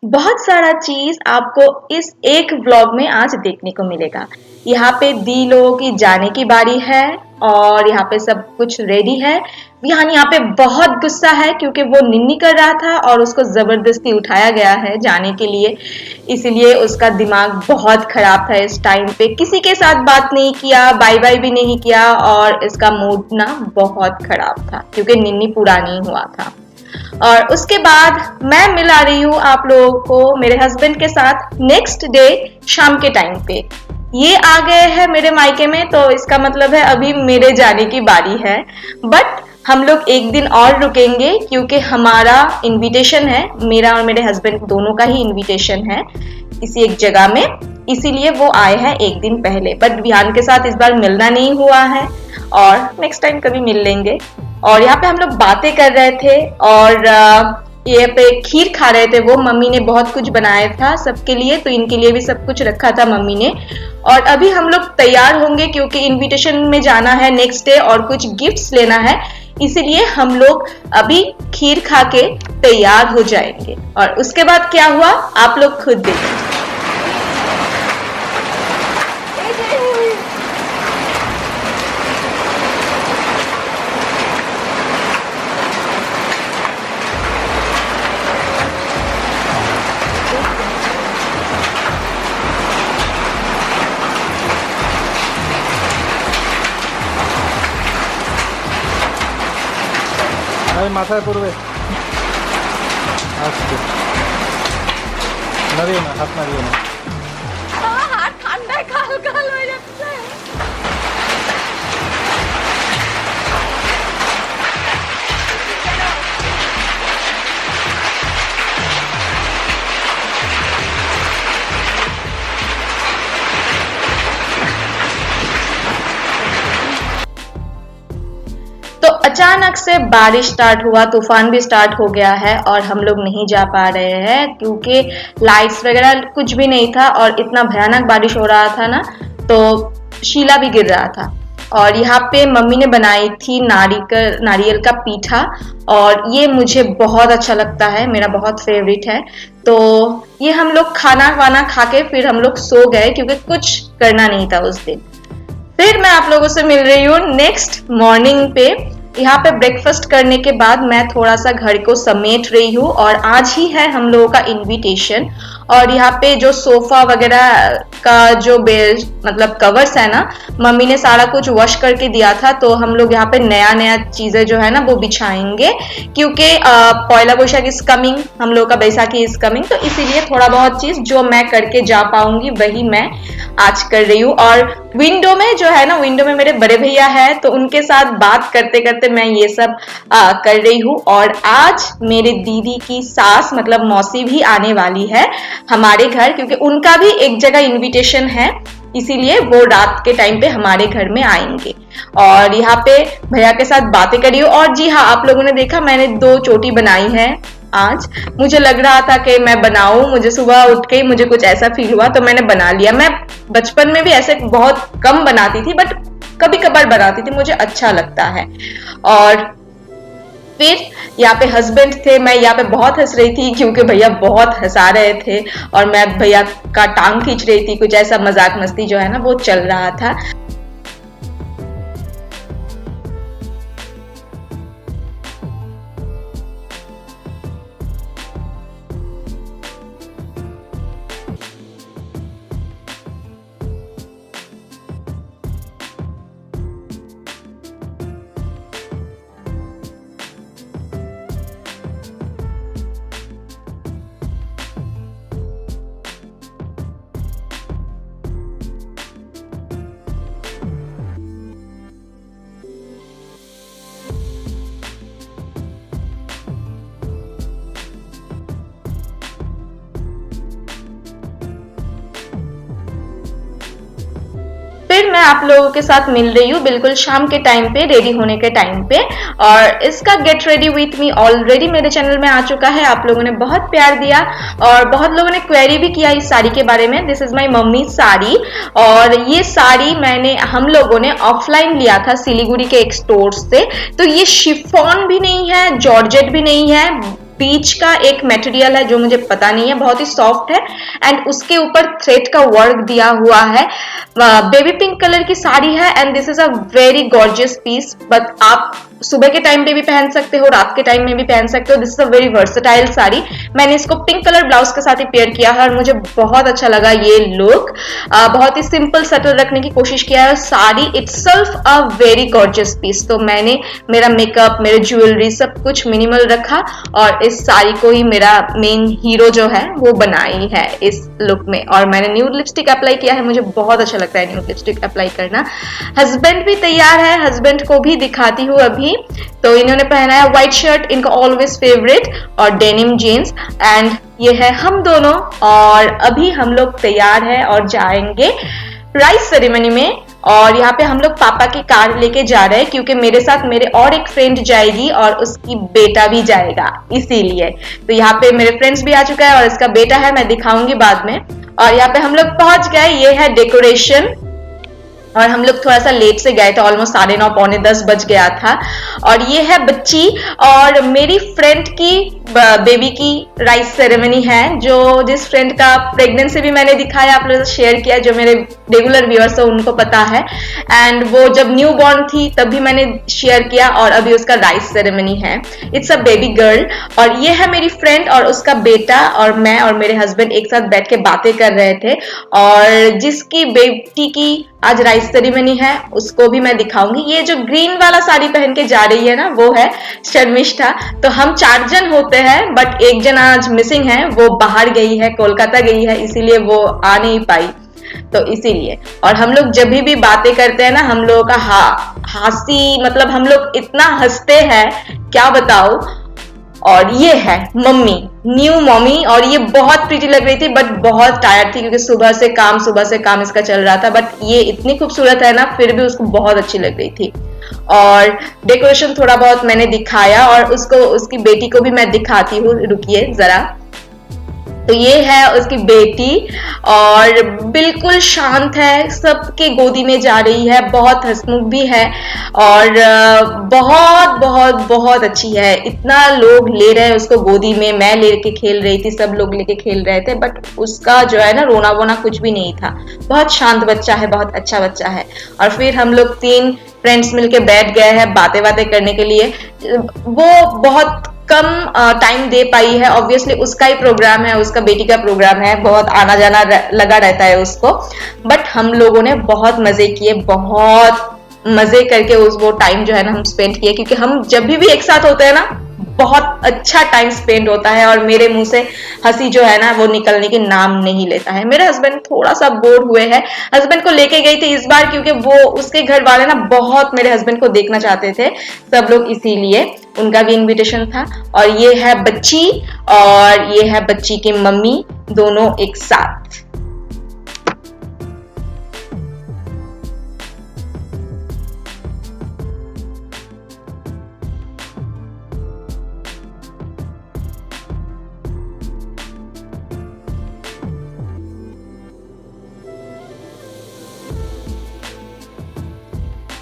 बहुत सारा चीज आपको इस एक व्लॉग में आज देखने को मिलेगा। यहाँ पे दी लोगों की जाने की बारी है और यहाँ पे सब कुछ रेडी है। विहान यहाँ पे बहुत गुस्सा है क्योंकि वो निन्नी कर रहा था और उसको जबरदस्ती उठाया गया है जाने के लिए, इसीलिए उसका दिमाग बहुत खराब था। इस टाइम पे किसी के साथ बात नहीं किया, बाय बाय भी नहीं किया और इसका मूड ना बहुत खराब था क्योंकि निन्नी पूरा नहीं हुआ था। और उसके बाद मैं मिला रही हूँ आप लोगों को मेरे हस्बैंड के साथ नेक्स्ट डे शाम के टाइम पे। ये आ गए हैं मेरे मायके में, तो इसका मतलब है अभी मेरे जाने की बारी है। बट हम लोग एक दिन और रुकेंगे क्योंकि हमारा इनविटेशन है, मेरा और मेरे हस्बैंड दोनों का ही इनविटेशन है किसी एक जगह में, इसीलिए वो आए हैं एक दिन पहले। बट विहान के साथ इस बार मिलना नहीं हुआ है और नेक्स्ट टाइम कभी मिल लेंगे। और यहाँ पे हम लोग बातें कर रहे थे और ये पे खीर खा रहे थे। वो मम्मी ने बहुत कुछ बनाया था सबके लिए, तो इनके लिए भी सब कुछ रखा था मम्मी ने। और अभी हम लोग तैयार होंगे क्योंकि इनविटेशन में जाना है नेक्स्ट डे और कुछ गिफ्ट्स लेना है, इसीलिए हम लोग अभी खीर खा के तैयार हो जाएंगे। और उसके बाद क्या हुआ आप लोग खुद देखिए। মাথায় পড়বে আজকে নাড়িও না, হাত নাড়িও না। হাত ঠান্ডায় কাল কাল হয়ে যাচ্ছে। तो अचानक से बारिश स्टार्ट हुआ, तूफान भी स्टार्ट हो गया है और हम लोग नहीं जा पा रहे हैं क्योंकि लाइट्स वगैरह कुछ भी नहीं था और इतना भयानक बारिश हो रहा था ना, तो शीला भी गिर रहा था। और यहाँ पे मम्मी ने बनाई थी नारियल का पीठा और ये मुझे बहुत अच्छा लगता है, मेरा बहुत फेवरेट है। तो ये हम लोग खाना वाना खा के फिर हम लोग सो गए क्योंकि कुछ करना नहीं था उस दिन। फिर मैं आप लोगों से मिल रही हूँ नेक्स्ट मॉर्निंग पे। यहाँ पे ब्रेकफास्ट करने के बाद मैं थोड़ा सा घर को समेट रही हूँ और आज ही है हम लोगों का इनविटेशन। और यहाँ पे जो सोफा वगैरह का जो बेड मतलब कवर्स है ना, मम्मी ने सारा कुछ वॉश करके दिया था, तो हम लोग यहाँ पे नया नया चीजें जो है ना वो बिछाएंगे क्योंकि पहला बोशक इज कमिंग, हम लोग का बैसाखी इज कमिंग, तो इसीलिए थोड़ा बहुत चीज जो मैं करके जा पाऊंगी वही मैं आज कर रही हूँ। और विंडो में जो है ना, विंडो में मेरे बड़े भैया है, तो उनके साथ बात करते करते मैं ये सब कर रही हूँ। और आज मेरे दीदी की सास मतलब मौसी भी आने वाली है हमारे घर क्योंकि उनका भी एक जगह इनविटेशन है, इसीलिए वो रात के टाइम पे हमारे घर में आएंगे। और यहाँ पे भैया के साथ बातें करी। और जी हाँ, आप लोगों ने देखा मैंने 2 चोटी बनाई है आज। मुझे लग रहा था कि मैं बनाऊं, मुझे सुबह उठ के मुझे कुछ ऐसा फील हुआ तो मैंने बना लिया। मैं बचपन में भी ऐसे बहुत कम बनाती थी बट कभी कभार बनाती थी, मुझे अच्छा लगता है। और फिर यहाँ पे हस्बैंड थे, मैं यहाँ पे बहुत हंस रही थी क्योंकि भैया बहुत हंसा रहे थे और मैं भैया का टांग खींच रही थी, कुछ ऐसा मजाक मस्ती जो है ना वो चल रहा था। फिर मैं आप लोगों के साथ मिल रही हूँ बिल्कुल शाम के टाइम पे, रेडी होने के टाइम पे। और इसका get ready with me already मेरे चैनल में आ चुका है, आप लोगों ने बहुत प्यार दिया और बहुत लोगों ने क्वेरी भी किया इस साड़ी के बारे में। This is my mummy sari और ये साड़ी मैंने हम लोगों ने ऑफलाइन लिया था सिलीगुड़ी के एक स्टोर से। तो ये शिफॉन भी नहीं है, जॉर्जेट भी नहीं है, बीच का एक मटेरियल है जो मुझे पता नहीं है, बहुत ही सॉफ्ट है एंड उसके ऊपर थ्रेड का वर्क दिया हुआ है। बेबी पिंक कलर की साड़ी है and this is a very gorgeous piece. But आप सुबह के टाइम पे भी पहन सकते हो, रात के टाइम में भी पहन सकते हो। This is a very versatile sari. मैंने इसको पिंक कलर ब्लाउज के साथ ही पेयर किया है और मुझे बहुत अच्छा लगा ये लुक। बहुत ही सिंपल सटल रखने की कोशिश किया है। Sari itself a very gorgeous piece. तो मैंने मेरा मेकअप, मेरे ज्वेलरी सब कुछ मिनिमल रखा और इस साड़ी को ही मेरा मेन हीरो जो है वो बनाई है इस लुक में। और मैंने न्यूड लिपस्टिक अप्लाई किया है, मुझे बहुत अच्छा लगता है न्यूड लिपस्टिक अप्लाई करना। हस्बैंड भी तैयार है, हस्बैंड को भी दिखाती हूँ अभी। तो इन्होंने पहना है व्हाइट शर्ट, इनका ऑलवेज फेवरेट, और डेनिम जीन्स एंड ये है हम दोनों। और अभी हम लोग तैयार है और जाएंगे राइस सेरेमनी में। और यहाँ पे हम लोग पापा की कार लेके जा रहे हैं क्योंकि मेरे साथ मेरे और एक फ्रेंड जाएगी और उसकी बेटा भी जाएगा, इसीलिए। तो यहाँ पे मेरे फ्रेंड्स भी आ चुका है और इसका बेटा है, मैं दिखाऊंगी बाद में। और यहाँ पे हम लोग पहुंच गए, ये है डेकोरेशन। और हम लोग थोड़ा सा लेट से गए थे, ऑलमोस्ट 9:30 पौने 10 बज गया था। और ये है बच्ची और मेरी फ्रेंड की बेबी की राइस सेरेमनी है, जो जिस फ्रेंड का प्रेगनेंसी भी मैंने दिखाया, आप लोगों से शेयर किया, जो मेरे रेगुलर व्यूअर्स है उनको पता है। एंड वो जब न्यू बॉर्न थी तब भी मैंने शेयर किया और अभी उसका राइस सेरेमनी है। It's a baby girl. और ये है मेरी फ्रेंड और उसका बेटा, और मैं और मेरे हस्बैंड एक साथ बैठ के बातें कर रहे थे। और जिसकी बेटी की आज राइस सेरेमनी है उसको भी मैं दिखाऊंगी। ये जो ग्रीन वाला साड़ी पहन के जा रही है ना, वो है शर्मिष्ठा। तो हम 4 जन होते हैं, बट एक जन आज मिसिंग है, वो बाहर गई है, कोलकाता गई है, इसीलिए वो आ नहीं पाई। तो इसीलिए। और हम लोग जब भी बातें करते हैं ना, हम लोगों का हंसी, मतलब हम लोग इतना हंसते हैं, क्या बताओ। और ये है मम्मी, न्यू मम्मी, और ये बहुत प्रीटी लग रही थी बट बहुत टायर्ड थी क्योंकि सुबह से काम इसका चल रहा था। बट ये इतनी खूबसूरत है ना, फिर भी उसको बहुत अच्छी लग रही थी। और डेकोरेशन थोड़ा बहुत मैंने दिखाया और उसको, उसकी बेटी को भी मैं दिखाती हूँ, रुकिए जरा। तो ये है उसकी बेटी और बिल्कुल शांत है, सबके गोदी में जा रही है, बहुत हंसमुख भी है और बहुत बहुत बहुत अच्छी है। इतना लोग ले रहे हैं उसको गोदी में, मैं लेके खेल रही थी, सब लोग लेके खेल रहे थे, बट उसका जो है ना रोना वोना कुछ भी नहीं था। बहुत शांत बच्चा है, बहुत अच्छा बच्चा है। और फिर हम लोग 3 फ्रेंड्स मिलके बैठ गए हैं बातें करने के लिए। वो बहुत कम टाइम दे पाई है, ऑब्वियसली उसका ही प्रोग्राम है, उसका बेटी का प्रोग्राम है, बहुत आना जाना लगा रहता है उसको। बट हम लोगों ने बहुत मजे किए, बहुत मजे करके वो टाइम जो है ना हम स्पेंड किए, क्योंकि हम जब भी एक साथ होते हैं ना, बहुत अच्छा टाइम स्पेंड होता है और मेरे मुंह से हंसी जो है ना वो निकलने के नाम नहीं लेता है। मेरे हस्बैंड थोड़ा सा बोर हुए हैं। हस्बैंड को लेके गई थी इस बार क्योंकि वो, उसके घर वाले ना बहुत मेरे हस्बैंड को देखना चाहते थे सब लोग, इसीलिए उनका भी इनविटेशन था। और ये है बच्ची और ये है बच्ची की मम्मी, दोनों एक साथ।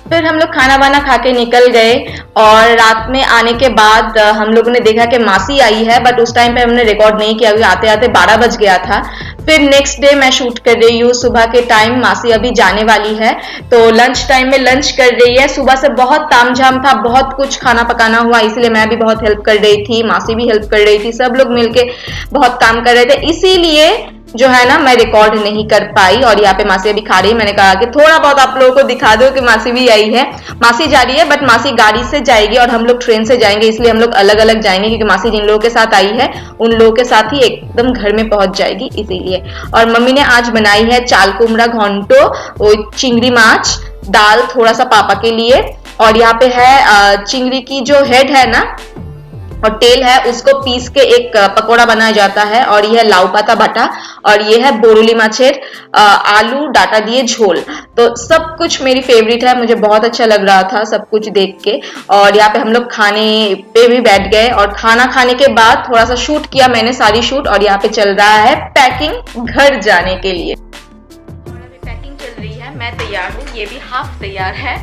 फिर हम लोग खाना वाना खा के निकल गए और रात में आने के बाद हम लोगों ने देखा कि मासी आई है, बट उस टाइम पे हमने रिकॉर्ड नहीं किया, आते आते 12 बज गया था। फिर नेक्स्ट डे मैं शूट कर रही हूँ सुबह के टाइम, मासी अभी जाने वाली है तो लंच टाइम में लंच कर रही है। सुबह से बहुत तामझाम था, बहुत कुछ खाना पकाना हुआ, इसलिए मैं भी बहुत हेल्प कर रही थी, मासी भी हेल्प कर रही थी, सब लोग मिलके बहुत काम कर रहे थे, इसीलिए जो है ना मैं रिकॉर्ड नहीं कर पाई। और यहाँ पे मासी अभी खा रही है, मैंने कहा कि थोड़ा बहुत आप लोगों को दिखा दो कि मासी भी आई है। मासी जा रही है बट मासी गाड़ी से जाएगी और हम लोग ट्रेन से जाएंगे, इसलिए हम लोग अलग अलग जाएंगे क्योंकि मासी जिन लोगों के साथ आई है उन लोगों के साथ ही एकदम घर में पहुंच जाएगी, इसीलिए। और मम्मी ने आज बनाई है चाल कुमड़ा घंटो, चिंगड़ी माछ, दाल थोड़ा सा पापा के लिए, और यहाँ पे है चिंगड़ी की जो हेड है ना और टेल है, उसको पीस के एक पकोड़ा बनाया जाता है, और यह है लाउ पाता बाटा, और ये है बोरुली माछेर आलू डाटा दिए झोल। तो सब कुछ मेरी फेवरेट है, मुझे बहुत अच्छा लग रहा था सब कुछ देख के। और यहाँ पे हम लोग खाने पे भी बैठ गए और खाना खाने के बाद थोड़ा सा शूट किया मैंने, सारी शूट। और यहाँ पे चल रहा है पैकिंग घर जाने के लिए। और अभी पैकिंग चल रही है, मैं तैयार हूँ, ये भी हाफ तैयार है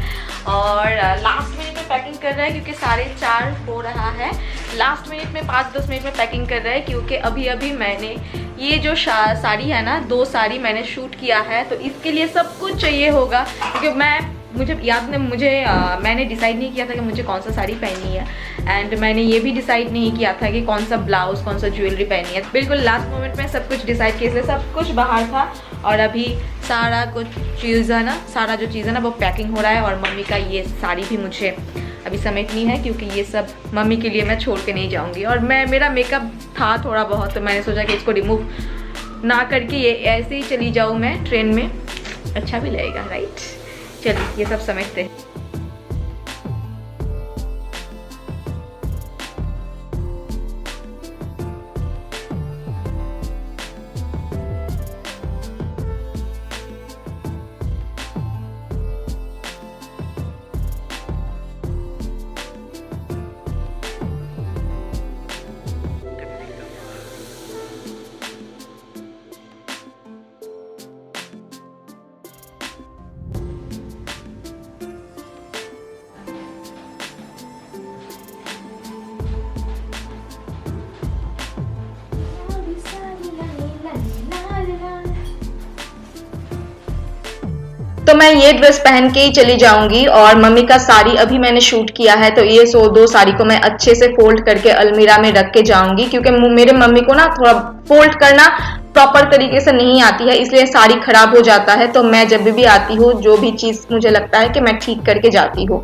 और लास्ट मिनट में पैकिंग कर रहा है क्योंकि 4:30 हो रहा है। लास्ट मिनट में 5-10 मिनट में पैकिंग कर रहा है क्योंकि अभी मैंने ये जो साड़ी है ना, 2 साड़ी मैंने शूट किया है, तो इसके लिए सब कुछ चाहिए होगा क्योंकि मुझे याद नहीं, मैंने डिसाइड नहीं किया था कि मुझे कौन सा साड़ी पहननी है, एंड मैंने ये भी डिसाइड नहीं किया था कि कौन सा ब्लाउज, कौन सा ज्वेलरी पहननी है। बिल्कुल लास्ट मोमेंट में सब कुछ डिसाइड किया, इसलिए सब कुछ बाहर था और अभी सारा कुछ चीज़ है ना, सारा जो चीज़ है ना वो पैकिंग हो रहा है। और मम्मी का ये साड़ी भी मुझे अभी समेटनी है क्योंकि ये सब मम्मी के लिए मैं छोड़ के नहीं जाऊँगी। और मेरा मेकअप था थोड़ा बहुत, तो मैंने सोचा कि इसको रिमूव ना करके ये ऐसे ही चली जाऊँ मैं ट्रेन में, अच्छा भी लगेगा, राइट। चलिए ये सब समझते हैं। तो मैं ये ड्रेस पहन के ही चली जाऊंगी और मम्मी का साड़ी अभी मैंने शूट किया है, तो ये 2 साड़ी को मैं अच्छे से फोल्ड करके अलमीरा में रख के जाऊंगी क्योंकि मेरे मम्मी को ना थोड़ा फोल्ड करना प्रॉपर तरीके से नहीं आती है, इसलिए साड़ी खराब हो जाता है। तो मैं जब भी आती हूँ जो भी चीज़ मुझे लगता है कि मैं ठीक करके जाती हूँ।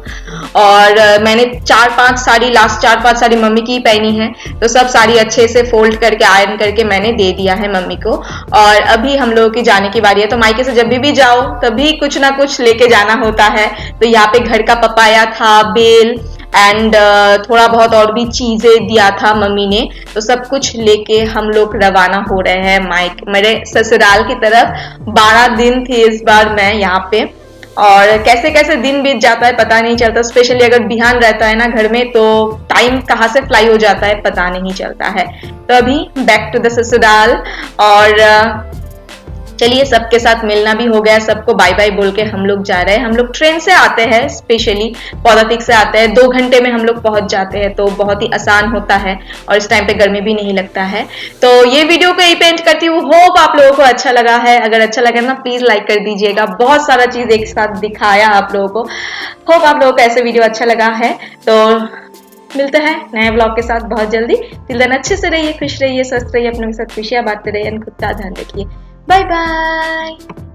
और मैंने 4-5 साड़ी, लास्ट 4-5 साड़ी मम्मी की ही पहनी है, तो सब साड़ी अच्छे से फोल्ड करके आयरन करके मैंने दे दिया है मम्मी को। और अभी हम लोगों की जाने की बारी है। तो मायके से जब भी जाओ तभी कुछ ना कुछ लेके जाना होता है। तो यहाँ पे घर का पपाया था, बेल एंड थोड़ा बहुत और भी चीजें दिया था मम्मी ने, तो सब कुछ लेके हम लोग रवाना हो रहे हैं मेरे ससुराल की तरफ। 12 दिन थे इस बार मैं यहाँ पे, और कैसे कैसे दिन बीत जाता है पता नहीं चलता। स्पेशली अगर बिहान रहता है ना घर में तो टाइम कहाँ से फ्लाई हो जाता है पता नहीं चलता है। तो अभी बैक टू द ससुराल, और चलिए सबके साथ मिलना भी हो गया, सबको बाय बाय बोल के हम लोग जा रहे हैं। हम लोग ट्रेन से आते हैं, स्पेशली पौदातिक से आते हैं, 2 घंटे में हम लोग पहुंच जाते हैं, तो बहुत ही आसान होता है और इस टाइम पे गर्मी भी नहीं लगता है। तो ये वीडियो को यही पेंट करती हूँ। होप आप लोगों को अच्छा लगा है। अगर अच्छा लगा ना प्लीज लाइक कर दीजिएगा। बहुत सारा चीज एक साथ दिखाया आप लोगों को। होप आप लोगों को ऐसे वीडियो अच्छा लगा है। तो मिलते हैं नए ब्लॉग के साथ बहुत जल्दी। टिल देन अच्छे से रहिए, खुश रहिए, स्वस्थ रहिए, अपने के साथ खुशियां बांटते रहिए, खुद का ध्यान रखिए। Bye bye.